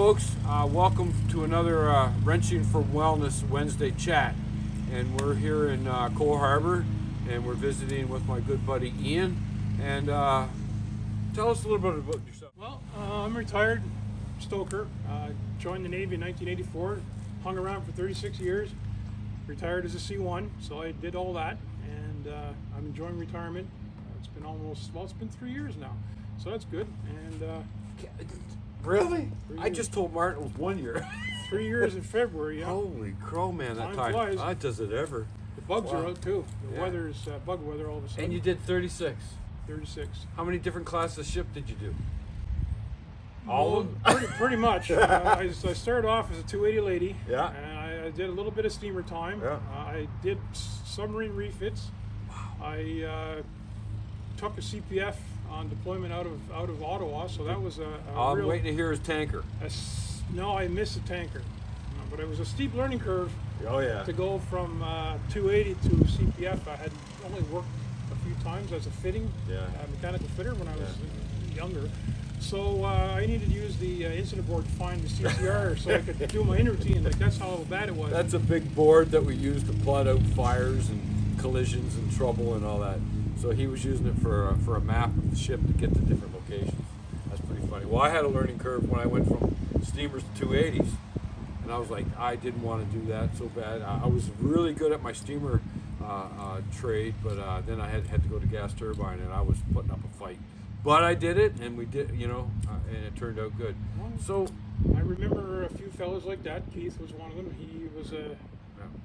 folks. Welcome to another Wrenching for Wellness Wednesday chat. And we're here in Cole Harbor, and we're visiting with my good buddy Ian. And tell us a little bit about yourself. Well, I'm a retired stoker. Joined the Navy in 1984, hung around for 36 years, retired as a C1, so I did all that, and I'm enjoying retirement. It's been 3 years now, so that's good. And Really? I just told Martin it was 1 year. 3 years in February, yeah. Holy crow, man, that Time flies. That does it ever. The bugs are out too. The Yeah. weather's bug weather all of a sudden. And you did 36. 36. How many different classes of ship did you do? All of them? Pretty much. I started off as a 280 lady. Yeah. And I did a little bit of steamer time. Yeah. I did submarine refits. Wow. I took a CPF on deployment out of Ottawa, so that was I'm real, waiting to hear his tanker. No, I missed a tanker. But it was a steep learning curve Oh, yeah. to go from 280 to CPF. I had only worked a few times as a mechanical fitter when I was younger. So I needed to use the incident board to find the CCR so I could do my in routine. Like, that's how bad it was. That's a big board that we use to plot out fires and collisions and trouble and all that. So he was using it for a map of the ship to get to different locations. That's pretty funny. Well, I had a learning curve when I went from steamers to 280s. And I was like, I didn't want to do that so bad. I was really good at my steamer trade, but then I had to go to gas turbine, and I was putting up a fight. But I did it, and we did, and it turned out good. So I remember a few fellas like that. Keith was one of them. He was a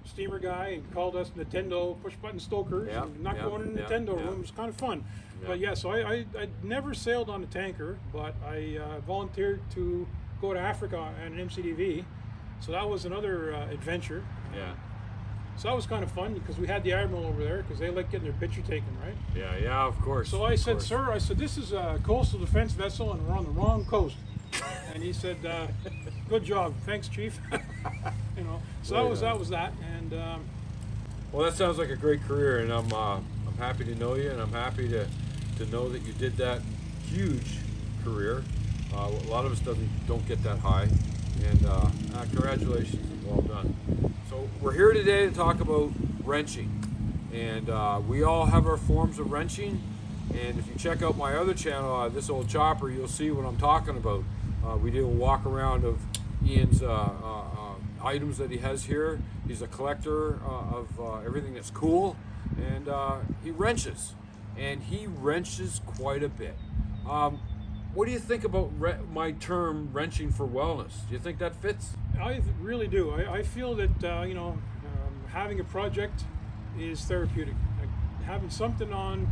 steamer guy and called us Nintendo push-button stokers. Not going in the Nintendo room. It was kind of fun. Yeah. But yeah, so I never sailed on a tanker, but I volunteered to go to Africa on an MCDV. So that was another adventure. Yeah. So that was kind of fun because we had the Admiral over there because they like getting their picture taken, right? Yeah, of course. So I said, sir, this is a coastal defense vessel and we're on the wrong coast. And he said, good job, thanks, Chief. So that was that. And well, that sounds like a great career, and I'm happy to know you, and I'm happy to know that you did that huge career. A lot of us don't get that high, and congratulations and well done. So we're here today to talk about wrenching, and we all have our forms of wrenching. And if you check out my other channel, This Old Chopper, you'll see what I'm talking about. We did a walk around of Ian's items that he has here. He's a collector of everything that's cool, and he wrenches, and he wrenches quite a bit. What do you think about my term wrenching for wellness? Do you think that fits? I really do. I feel that having a project is therapeutic. Like having something on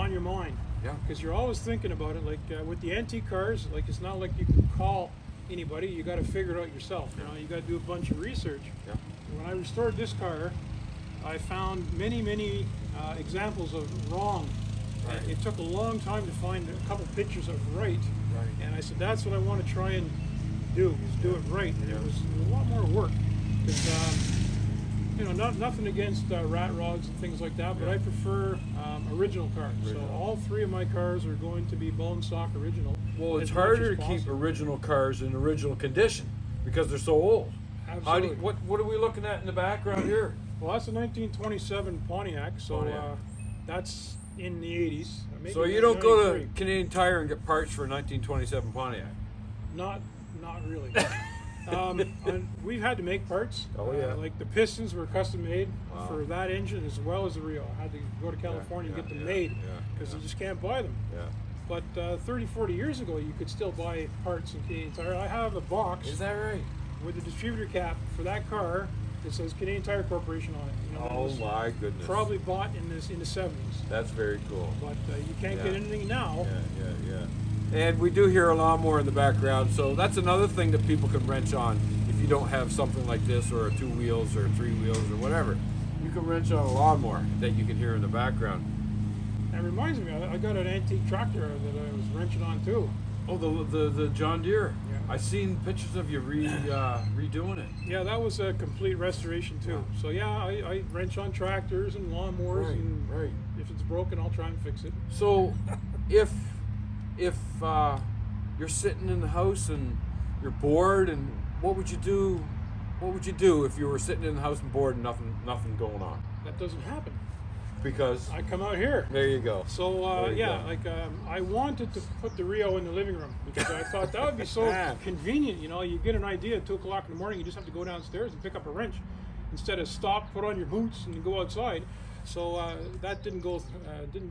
your mind. Yeah. Because you're always thinking about it. Like with the antique cars, like it's not like you can call anybody. You got to figure it out yourself. You got to do a bunch of research. Yeah. When I restored this car, I found many examples of wrong. Right. It took a long time to find a couple pictures of right. And I said, that's what I want to try and do, is do it right. And it was a lot more work. Because, nothing against rat rods and things like that, but I prefer original cars. So all three of my cars are going to be bone stock original. Well, it's harder to keep original cars in original condition because they're so old. Absolutely. What are we looking at in the background here? Well, that's a 1927 Pontiac, so that's in the 80s. Maybe So you don't go to 93. Canadian Tire and get parts for a 1927 Pontiac? Not really. And we've had to make parts. Oh, yeah. Like the pistons were custom made for that engine as well as the Rio. I had to go to California and get them made because you just can't buy them. Yeah. But 30, 40 years ago, you could still buy parts in Canadian Tire. I have a box Is that right? with a distributor cap for that car that says Canadian Tire Corporation on it. Oh my goodness. Probably bought in the 70s. That's very cool. But you can't get anything now. Yeah. And we do hear a lawnmower in the background, so that's another thing that people can wrench on if you don't have something like this or 2 wheels or 3 wheels or whatever. You can wrench on a lawnmower that you can hear in the background. That reminds me, I got an antique tractor that I was wrenching on too. Oh, the John Deere. Yeah. I seen pictures of you redoing it. Yeah, that was a complete restoration too. Yeah. So yeah, I wrench on tractors and lawnmowers, and Right. if it's broken, I'll try and fix it. So, if you're sitting in the house and you're bored, and what would you do? What would you do if you were sitting in the house and bored and nothing going on? That doesn't happen. Because I come out here. there you go. So There you yeah, go. like I wanted to put the Rio in the living room because I thought that would be so convenient. You know, you get an idea at 2 o'clock in the morning, you just have to go downstairs and pick up a wrench instead of stop, put on your boots, and go outside. So that didn't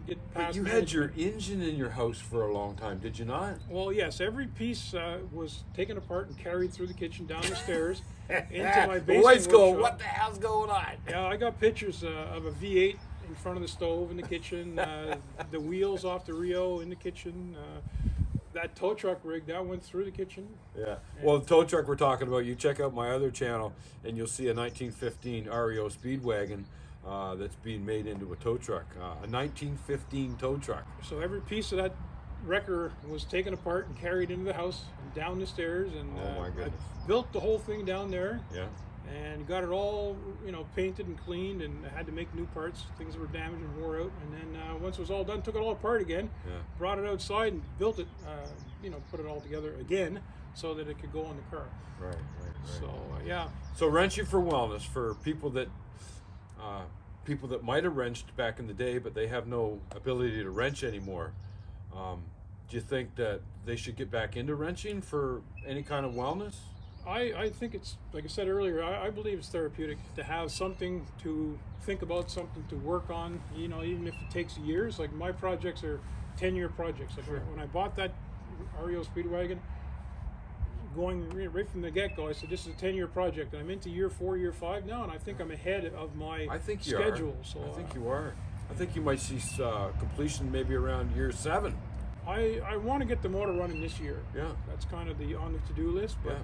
get past. But you had your engine in your house for a long time, did you not? Well, yes, every piece was taken apart and carried through the kitchen, down the stairs, into my basement. Boys go, workshop. what the hell's going on? Yeah, I got pictures of a V8 in front of the stove in the kitchen, the wheels off the Rio in the kitchen, that tow truck rig that went through the kitchen. Yeah. Well, the tow truck we're talking about, you check out my other channel and you'll see a 1915 REO Speedwagon that's being made into a tow truck, a 1915 tow truck. So every piece of that wrecker was taken apart and carried into the house and down the stairs, and Oh my goodness. I built the whole thing down there. Yeah. And got it all, painted and cleaned, and I had to make new parts, things that were damaged and wore out. And then once it was all done, took it all apart again, Yeah. brought it outside and built it, put it all together again so that it could go on the car. Right. So yeah, So wrenching for wellness for people that might have wrenched back in the day, but they have no ability to wrench anymore. Do you think that they should get back into wrenching for any kind of wellness? I think it's, like I said earlier, I believe it's therapeutic to have something to think about, something to work on, even if it takes years. Like my projects are 10-year projects. Like when I bought that REO Speedwagon, going right from the get-go, I said, this is a 10-year project, and I'm into year 4, year 5 now, and I think I'm ahead of my schedule. So I think you are. I think you might see completion maybe around year 7. I want to get the motor running this year. Yeah. That's kind of on the to-do list, but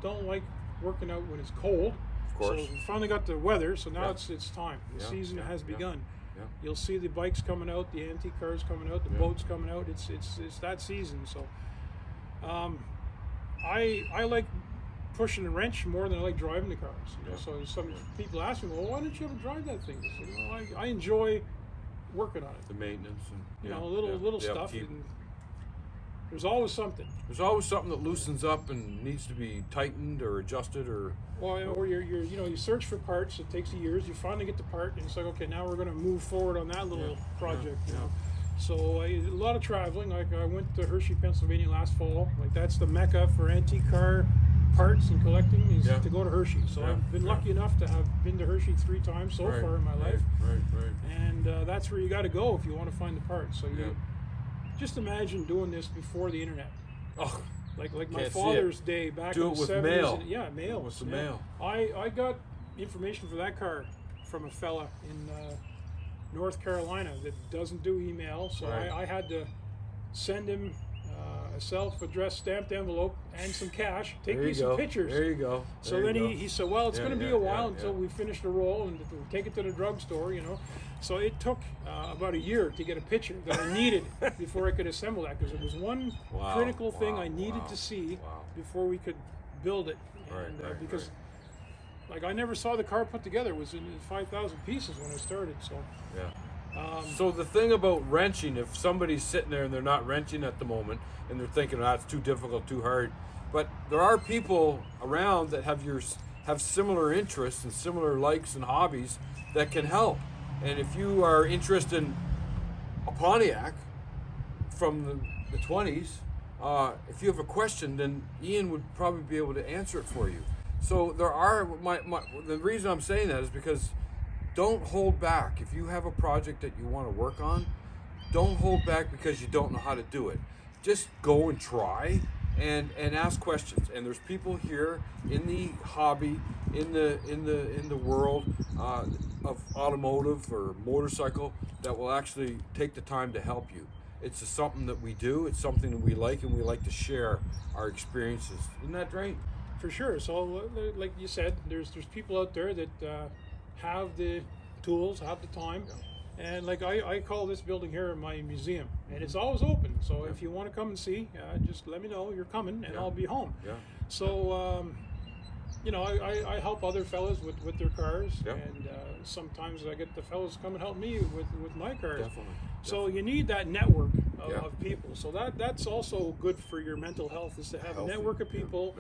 don't like working out when it's cold. Of course. So we finally got the weather, so now Yeah. it's time. The Yeah, season has begun. Yeah. You'll see the bikes coming out, the antique cars coming out, the boats coming out. It's that season. So I like pushing the wrench more than I like driving the cars. So some people ask me, well, why don't you ever drive that thing? I said, I enjoy working on it. The maintenance and little the stuff. upkeep. And there's always something. There's always something that loosens up and needs to be tightened or adjusted or. Well, or you search for parts. It takes years. You finally get the part, and it's like, okay, now we're going to move forward on that little project. So a lot of traveling. Like I went to Hershey, Pennsylvania last fall. Like that's the mecca for antique car parts and collecting is to go to Hershey. So I've been lucky enough to have been to Hershey 3 times so far in my life. Right. And that's where you got to go if you want to find the parts. So you just imagine doing this before the internet. Oh, like my can't see Father's it. Day back Do in it the with 70s. mail. Mail. With the mail. I got information for that car from a fella in North Carolina that doesn't do email, so I had to send him a self-addressed stamped envelope and some cash. Take me some pictures. There you go. So then he said, well, it's going to be a while until we finish the roll and we'll take it to the drugstore, So it took about a year to get a picture that I needed before I could assemble that, because it was one critical thing I needed to see before we could build it. And, because like I never saw the car put together. It was in 5,000 pieces when I started. So so the thing about wrenching, if somebody's sitting there and they're not wrenching at the moment and they're thinking, it's too difficult, too hard, but there are people around that have similar interests and similar likes and hobbies that can help. And if you are interested in a Pontiac from the 20s, if you have a question, then Ian would probably be able to answer it for you. So there are, the reason I'm saying that is because don't hold back. If you have a project that you want to work on, don't hold back because you don't know how to do it. Just go and try and ask questions. And there's people here in the hobby, in the world of automotive or motorcycle that will actually take the time to help you. It's something that we do. It's something that we like, and we like to share our experiences. Isn't that right? For sure. So, like you said, there's people out there that have the tools, have the time, and like I call this building here my museum, and it's always open. So if you want to come and see, just let me know you're coming, and I'll be home. So I help other fellas with their cars, and sometimes I get the fellas come and help me with my cars. Definitely. So you need that network of people. So that's also good for your mental health, is to have Healthy, a network of people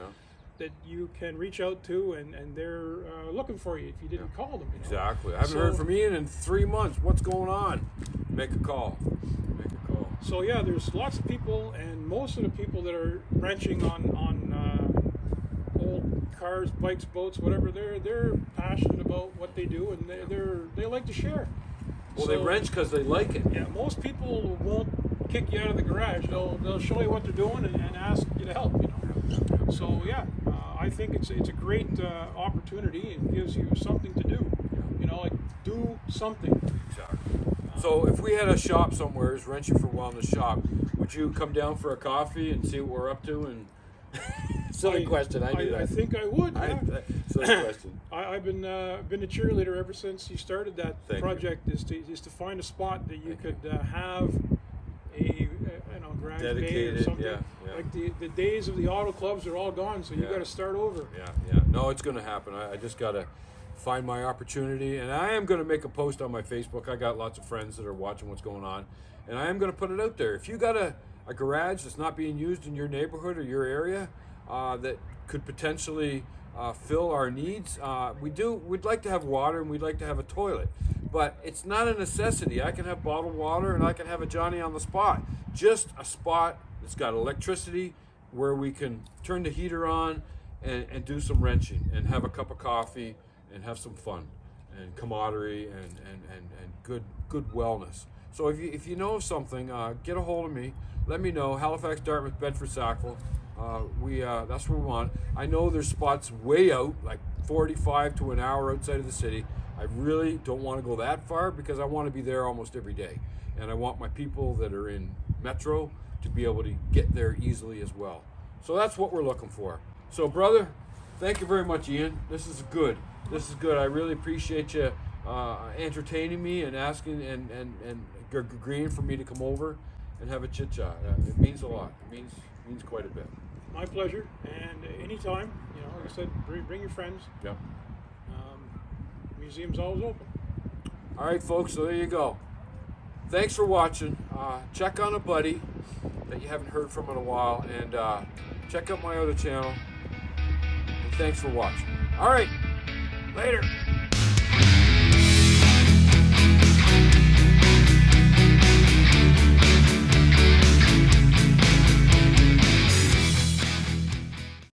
that you can reach out to, and they're looking for you if you didn't call them. Exactly. I haven't heard from Ian in 3 months. What's going on? Make a call. Make a call. So yeah, there's lots of people, and most of the people that are wrenching on old cars, bikes, boats, whatever, they're passionate about what they do, and they like to share. Well, they wrench because they like it. Yeah, most people won't kick you out of the garage. They'll show you what they're doing and ask you to help. So yeah, I think it's a great opportunity, and gives you something to do. Like do something. Exactly. So if we had a shop somewhere, Wrenching for Wellness shop, would you come down for a coffee and see what we're up to? And silly question, I knew that. I think I would. Yeah. Silly question. I've been a cheerleader ever since you started that project. Is to find a spot that you could have a garage bay or something. Like the days of the auto clubs are all gone, so you got to start over. Yeah. No, it's going to happen. I just got to find my opportunity, and I am going to make a post on my Facebook. I got lots of friends that are watching what's going on, and I am going to put it out there. If you got a garage that's not being used in your neighborhood or your area, that could potentially fill our needs, we'd like to have water, and we'd like to have a toilet, but it's not a necessity. I can have bottled water, and I can have a Johnny on the spot. Just a spot that's got electricity where we can turn the heater on and do some wrenching and have a cup of coffee and have some fun and camaraderie and good wellness. So if you know of something, get a hold of me. Let me know. Halifax, Dartmouth, Bedford, Sackville. That's what we want. I know there's spots way out, like 45 to an hour outside of the city. I really don't want to go that far because I want to be there almost every day. And I want my people that are in Metro to be able to get there easily as well. So that's what we're looking for. So brother, thank you very much, Ian. This is good. I really appreciate you entertaining me and asking and agreeing for me to come over and have a chit chat. It means a lot. It means quite a bit. My pleasure. And anytime, like I said, bring your friends. Yeah. Museum's always open. All right, folks. So there you go. Thanks for watching. Check on a buddy that you haven't heard from in a while, and check out my other channel. And thanks for watching. All right. Later.